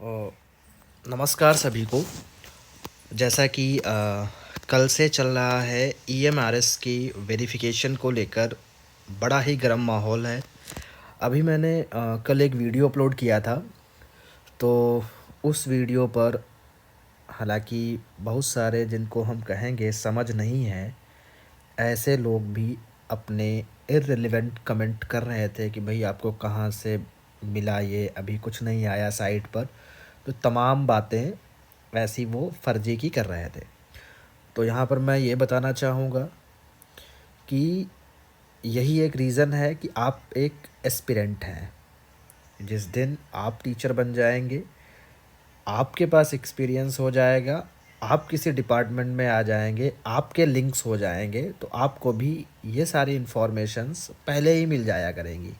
अ, नमस्कार सभी को। जैसा कि कल से चल रहा है ईएमआरएस की वेरिफिकेशन को लेकर बड़ा ही गर्म माहौल है। अभी मैंने कल एक वीडियो अपलोड किया था, तो उस वीडियो पर हालांकि बहुत सारे जिनको हम कहेंगे समझ नहीं है, ऐसे लोग भी अपने इर्रिलेवेंट कमेंट कर रहे थे कि भाई आपको कहाँ से मिला, ये अभी कुछ नहीं आया साइट पर। तो तमाम बातें ऐसी वो फर्जी की कर रहे थे। तो यहाँ पर मैं ये बताना चाहूँगा कि यही एक रीज़न है कि आप एक एस्पिरेंट हैं। जिस दिन आप टीचर बन जाएंगे, आपके पास एक्सपीरियंस हो जाएगा, आप किसी डिपार्टमेंट में आ जाएंगे, आपके लिंक्स हो जाएंगे, तो आपको भी ये सारी इन्फॉर्मेशंस पहले ही मिल जाया करेंगी।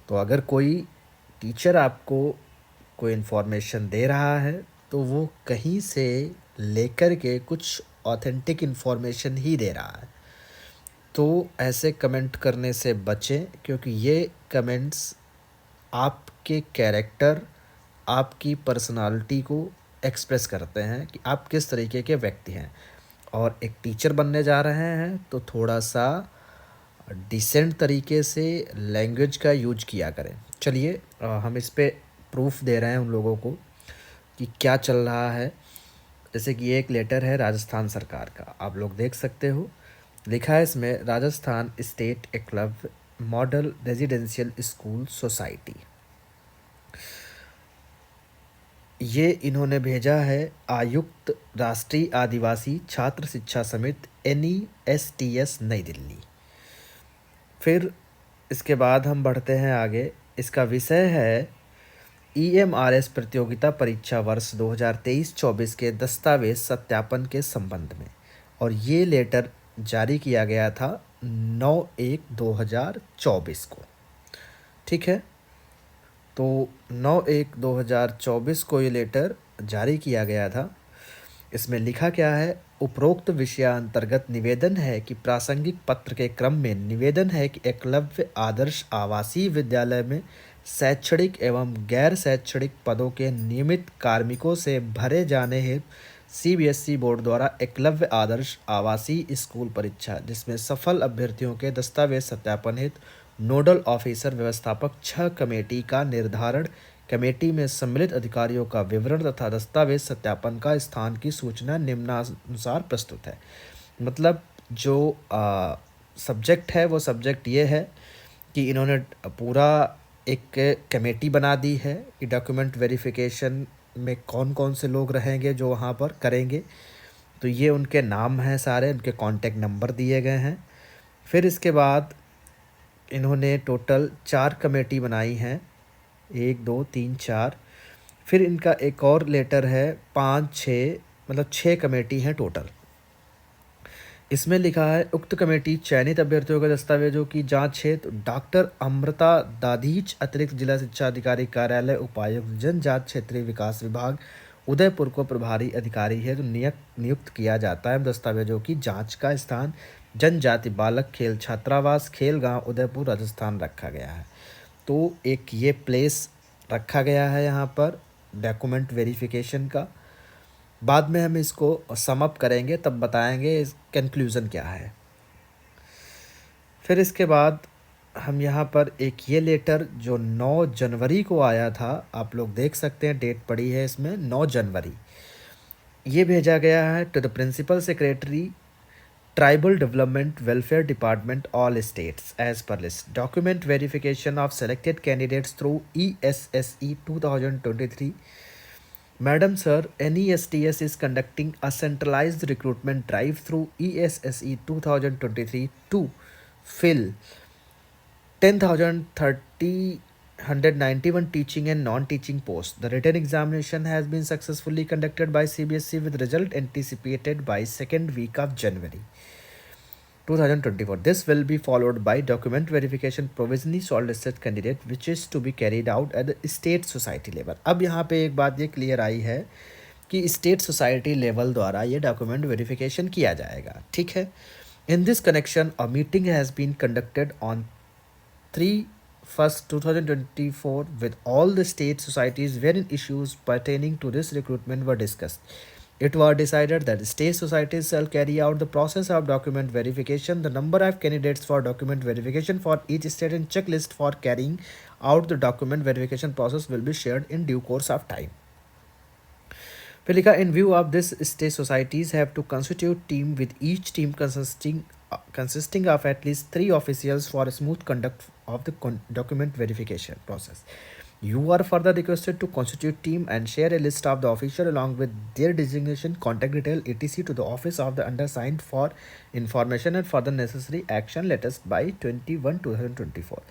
तो अगर कोई टीचर आपको कोई इन्फॉर्मेशन दे रहा है, तो वो कहीं से लेकर के कुछ ऑथेंटिक इन्फॉर्मेशन ही दे रहा है। तो ऐसे कमेंट करने से बचें, क्योंकि ये कमेंट्स आपके कैरेक्टर, आपकी पर्सनालिटी को एक्सप्रेस करते हैं कि आप किस तरीके के व्यक्ति हैं। और एक टीचर बनने जा रहे हैं तो थोड़ा सा डिसेंट तरीके से लैंग्वेज का यूज किया करें। चलिए हम इस पे प्रूफ दे रहे हैं उन लोगों को कि क्या चल रहा है। जैसे कि ये एक लेटर है राजस्थान सरकार का, आप लोग देख सकते हो। लिखा है इसमें Rajasthan state Eklavya model residential school society. ये इन्होंने भेजा है आयुक्त राष्ट्रीय आदिवासी छात्र शिक्षा समिति NESTS नई दिल्ली। फिर इसके बाद हम बढ़ते हैं आगे। इसका विषय है EMRS प्रतियोगिता परीक्षा वर्ष 2023-24 के दस्तावेज सत्यापन के संबंध में। और ये लेटर जारी किया गया था 9/1/2024 को। ठीक है, तो 9/1/2024 को ये लेटर जारी किया गया था। इसमें लिखा क्या है, उपरोक्त विषयांतर्गत निवेदन है कि प्रासंगिक पत्र के क्रम में निवेदन है कि एकलव्य आदर्श आवासीय विद्यालय में शैक्षणिक एवं गैर शैक्षणिक पदों के नियमित कार्मिकों से भरे जाने हेतु CBSE बोर्ड द्वारा एकलव्य आदर्श आवासीय स्कूल परीक्षा, जिसमें सफल अभ्यर्थियों के दस्तावेज सत्यापन हेतु नोडल ऑफिसर व्यवस्थापक 6 कमेटी का निर्धारण, कमेटी में सम्मिलित अधिकारियों का विवरण तथा दस्तावेज सत्यापन का स्थान की सूचना निम्नानुसार प्रस्तुत है। मतलब जो सब्जेक्ट है वो सब्जेक्ट ये है कि इन्होंने पूरा एक कमेटी बना दी है कि डॉक्यूमेंट वेरिफिकेशन में कौन कौन से लोग रहेंगे जो वहाँ पर करेंगे। तो ये उनके नाम हैं, सारे उनके कॉन्टैक्ट नंबर दिए गए हैं। फिर इसके बाद इन्होंने टोटल 4 कमेटी बनाई हैं, 1 2 3 4। फिर इनका एक और लेटर है 5 6, मतलब 6 कमेटी हैं टोटल। इसमें लिखा है उक्त कमेटी चयनित अभ्यर्थियों के दस्तावेजों की जांच हेतु डॉक्टर अमृता दाधीच, अतिरिक्त जिला शिक्षा अधिकारी कार्यालय, उपायुक्त जनजाति क्षेत्रीय विकास विभाग उदयपुर को प्रभारी अधिकारी हेतु नियुक्त किया जाता है। दस्तावेजों की जांच का स्थान जनजाति बालक खेल छात्रावास, खेल गांव, उदयपुर, राजस्थान रखा गया है। तो एक ये प्लेस रखा गया है यहाँ पर डॉक्यूमेंट वेरिफिकेशन का। बाद में हम इसको सम अप करेंगे, तब बताएंगे कंक्लूज़न क्या है। फिर इसके बाद हम यहाँ पर एक ये लेटर जो 9 जनवरी को आया था, आप लोग देख सकते हैं, डेट पड़ी है इसमें 9 जनवरी। ये भेजा गया है to the principal secretary tribal development welfare department all states as per list, document verification of selected candidates through ESSE 2023। Madam Sir, NESTS is conducting a centralized recruitment drive through ESSE 2023 to fill 10,191 teaching and non-teaching posts. The written examination has been successfully conducted by CBSE with result anticipated by second week of January 2024. This will be followed by document verification provisionally shortlisted candidate which is to be carried out at the state society level. अब यहाँ पे एक बात ये clear I है कि state society level द्वारा ये डॉक्यूमेंट वेरिफिकेशन किया जाएगा। ठीक है। In this connection a meeting has been conducted on 3 1st 2024 with all the state societies wherein issues pertaining to this recruitment were discussed. It was decided that the state societies shall carry out the process of document verification. The number of candidates for document verification for each state and checklist for carrying out the document verification process will be shared in due course of time. फिर लिखा in view of this state societies have to constitute team with each team consisting of at least 3 officials for a smooth conduct of the document verification process. You are further requested to constitute team and share a list of the official along with their designation, contact detail, etc. to the office of the undersigned for information and further necessary action latest by 21/2024.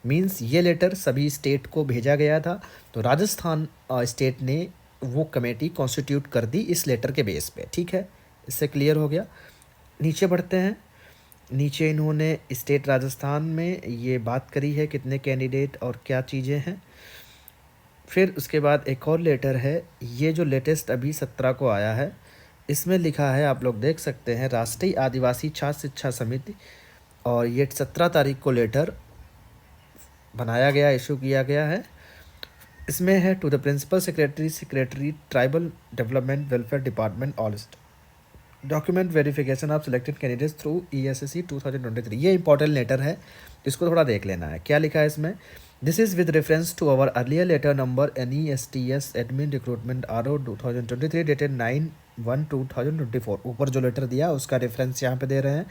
Means ये letter सभी state को भेजा गया था, तो Rajasthan state ने वो committee constitute कर दी इस लेटर के बेस पे। ठीक है, इससे क्लियर हो गया। नीचे बढ़ते हैं। नीचे इन्होंने स्टेट राजस्थान में ये बात करी है कितने कैंडिडेट और क्या चीज़ें हैं। फिर उसके बाद एक और लेटर है, ये जो लेटेस्ट अभी 17 को आया है, इसमें लिखा है, आप लोग देख सकते हैं, राष्ट्रीय आदिवासी छात्र शिक्षा समिति, और ये 17 तारीख को लेटर बनाया गया, इशू किया गया है। इसमें है to the principal secretary tribal development welfare department all document verification of selected candidates through ESSC 2023। ये इंपॉर्टेंट लेटर है, इसको थोड़ा देख लेना है। क्या लिखा है इसमें? This is with reference to our earlier letter number NESTS admin recruitment RO 2023 dated 9/1/2024। ऊपर जो लेटर दिया उसका रेफरेंस यहाँ पे दे रहे हैं।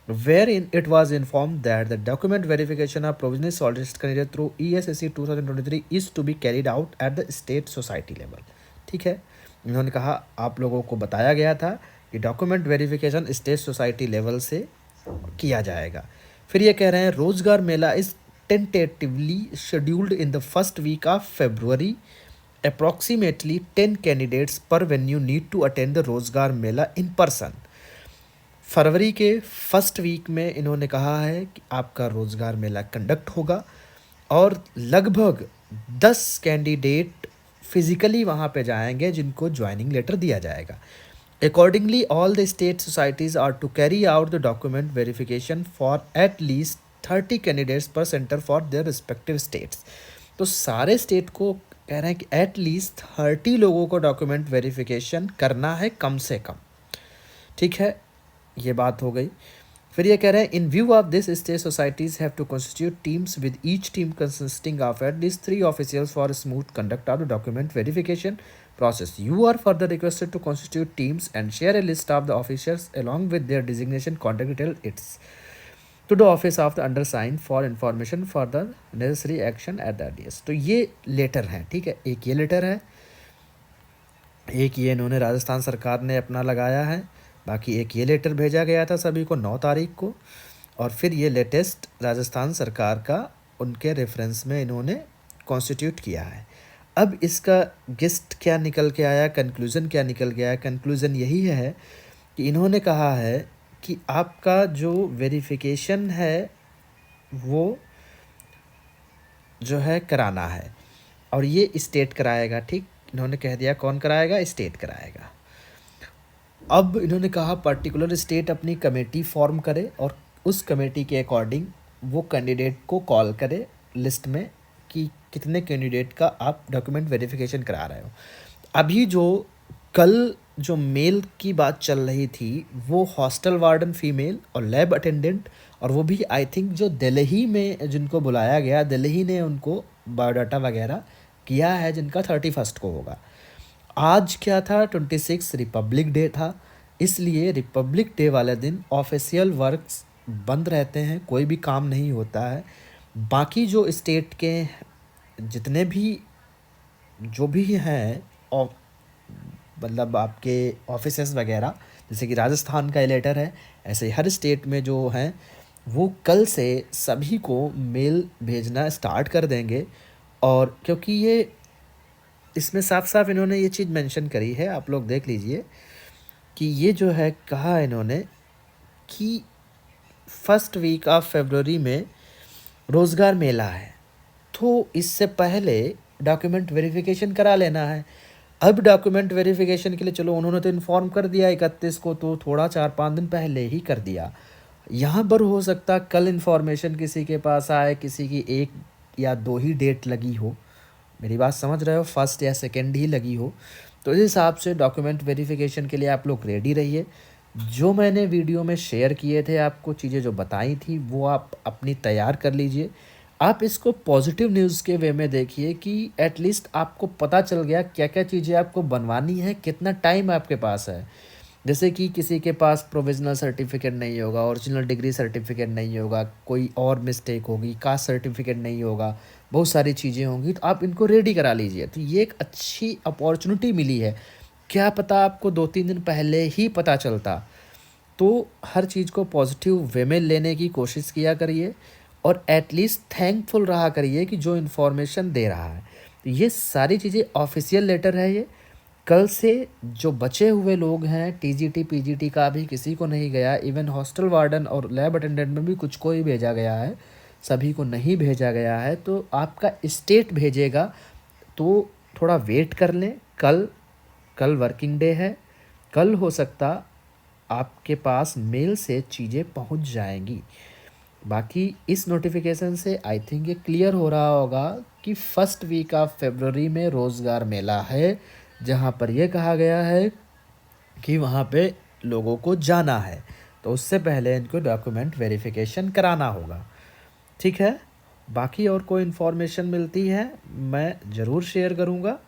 Wherein it was informed that the document verification of provisionally shortlisted candidate through ESSC 2023 is to be carried out at the state society level। ठीक है, इन्होंने कहा आप लोगों को बताया गया था कि document verification state society level से किया जाएगा। फिर ये कह रहे हैं रोजगार मेला is tentatively scheduled in the first week of February। Approximately 10 candidates per venue need to attend the रोजगार मेला in person। फरवरी के फर्स्ट वीक में इन्होंने कहा है कि आपका रोज़गार मेला कंडक्ट होगा और लगभग 10 कैंडिडेट फिजिकली वहाँ पे जाएंगे जिनको ज्वाइनिंग लेटर दिया जाएगा। Accordingly all the state societies are to carry out the document verification for at least 30 candidates per centre for their respective states. तो सारे स्टेट को कह रहे हैं कि एट लीस्ट 30 लोगों को डॉक्यूमेंट वेरिफिकेशन करना है कम से कम। ठीक है, ये बात हो गई। फिर ये कह रहे हैं in view of this state societies have to constitute teams with each team consisting of at least 3 officials for smooth conduct of the document verification process. You are further requested to constitute teams and share a list of the officers along with their designation, contact detail, it's to the office of the undersigned for information for the necessary action at the earliest। तो ये letter हैं। ठीक है, एक ये letter है, एक ये इन्होंने राजस्थान सरकार ने अपना लगाया है, बाकी एक ये लेटर भेजा गया था सभी को 9 तारीख को, और फिर ये लेटेस्ट राजस्थान सरकार का उनके रेफरेंस में इन्होंने कॉन्स्टिट्यूट किया है। अब इसका गेस्ट क्या निकल के आया, कंक्लूज़न क्या निकल गया है? कंक्लूज़न यही है कि इन्होंने कहा है कि आपका जो वेरिफिकेशन है वो जो है कराना है, और ये स्टेट कराएगा। ठीक, इन्होंने कह दिया कौन कराएगा? स्टेट कराएगा। अब इन्होंने कहा पर्टिकुलर स्टेट अपनी कमेटी फॉर्म करे और उस कमेटी के अकॉर्डिंग वो कैंडिडेट को कॉल करे लिस्ट में कि कितने कैंडिडेट का आप डॉक्यूमेंट वेरिफिकेशन करा रहे हो। अभी जो कल जो मेल की बात चल रही थी वो हॉस्टल वार्डन फीमेल और लैब अटेंडेंट, और वो भी आई थिंक जो दिल्ली में जिनको बुलाया गया, दिल्ली ने उनको बायोडाटा वगैरह किया है, जिनका 31 को होगा। आज क्या था? 26 रिपब्लिक डे था, इसलिए रिपब्लिक डे वाले दिन ऑफिशियल वर्क्स बंद रहते हैं, कोई भी काम नहीं होता है। बाकी जो स्टेट के जितने भी जो भी हैं मतलब आपके ऑफिसेस वगैरह, जैसे कि राजस्थान का लेटर है, ऐसे हर स्टेट में जो हैं वो कल से सभी को मेल भेजना स्टार्ट कर देंगे। और क्योंकि ये इसमें साफ साफ इन्होंने ये चीज़ मेंशन करी है, आप लोग देख लीजिए कि ये जो है कहा इन्होंने कि फर्स्ट वीक ऑफ फरवरी में रोज़गार मेला है, तो इससे पहले डॉक्यूमेंट वेरिफिकेशन करा लेना है। अब डॉक्यूमेंट वेरिफिकेशन के लिए चलो उन्होंने तो इन्फॉर्म कर दिया 31 को, तो थोड़ा 4-5 दिन पहले ही कर दिया। यहाँ पर हो सकता कल इन्फॉर्मेशन किसी के पास आए, किसी की एक या 2 ही डेट लगी हो, मेरी बात समझ रहे हो, फर्स्ट या सेकंड ही लगी हो, तो इस हिसाब से डॉक्यूमेंट वेरिफिकेशन के लिए आप लोग रेडी रहिए। जो मैंने वीडियो में शेयर किए थे आपको चीज़ें जो बताई थी वो आप अपनी तैयार कर लीजिए। आप इसको पॉजिटिव न्यूज़ के वे में देखिए कि एटलीस्ट आपको पता चल गया क्या क्या चीज़ें आपको बनवानी है, कितना टाइम आपके पास है। जैसे कि किसी के पास प्रोविज़नल सर्टिफिकेट नहीं होगा, ओरिजिनल डिग्री सर्टिफिकेट नहीं होगा, कोई और मिस्टेक होगी, कास्ट सर्टिफिकेट नहीं होगा, बहुत सारी चीज़ें होंगी, तो आप इनको रेडी करा लीजिए। तो ये एक अच्छी अपॉर्चुनिटी मिली है, क्या पता आपको 2-3 दिन पहले ही पता चलता। तो हर चीज़ को पॉजिटिव वे में लेने की कोशिश किया करिए और एटलीस्ट थैंकफुल रहा करिए कि जो इन्फॉर्मेशन दे रहा है। तो ये सारी चीज़ें ऑफिशियल लेटर है ये। कल से जो बचे हुए लोग हैं टीजीटी पीजीटी का भी किसी को नहीं गया, इवन हॉस्टल वार्डन और लैब अटेंडेंट में भी कुछ को ही भेजा गया है, सभी को नहीं भेजा गया है। तो आपका स्टेट भेजेगा, तो थोड़ा वेट कर लें। कल वर्किंग डे है, कल हो सकता आपके पास मेल से चीज़ें पहुंच जाएंगी। बाकी इस नोटिफिकेशन से आई थिंक ये क्लियर हो रहा होगा कि फर्स्ट वीक ऑफ फरवरी में रोज़गार मेला है, जहाँ पर यह कहा गया है कि वहाँ पे लोगों को जाना है, तो उससे पहले इनको डॉक्यूमेंट वेरिफिकेशन कराना होगा। ठीक है, बाकी और कोई इन्फॉर्मेशन मिलती है मैं ज़रूर शेयर करूँगा।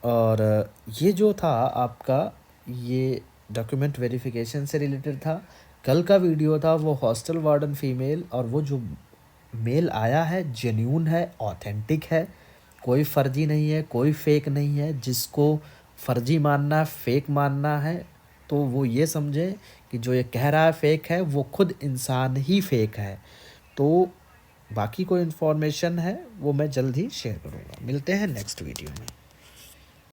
और ये जो था आपका, ये डॉक्यूमेंट वेरिफिकेशन से रिलेटेड था। कल का वीडियो था वो हॉस्टल वार्डन फीमेल, और वो जो मेल आया है जेन्यून है, ऑथेंटिक है, कोई फर्जी नहीं है, कोई फेक नहीं है। जिसको फर्जी मानना, फेक मानना है, तो वो ये समझे कि जो ये कह रहा है फेक है, वो खुद इंसान ही फेक है। तो बाकी कोई इन्फॉर्मेशन है वो मैं जल्द ही शेयर करूँगा। मिलते हैं नेक्स्ट वीडियो में।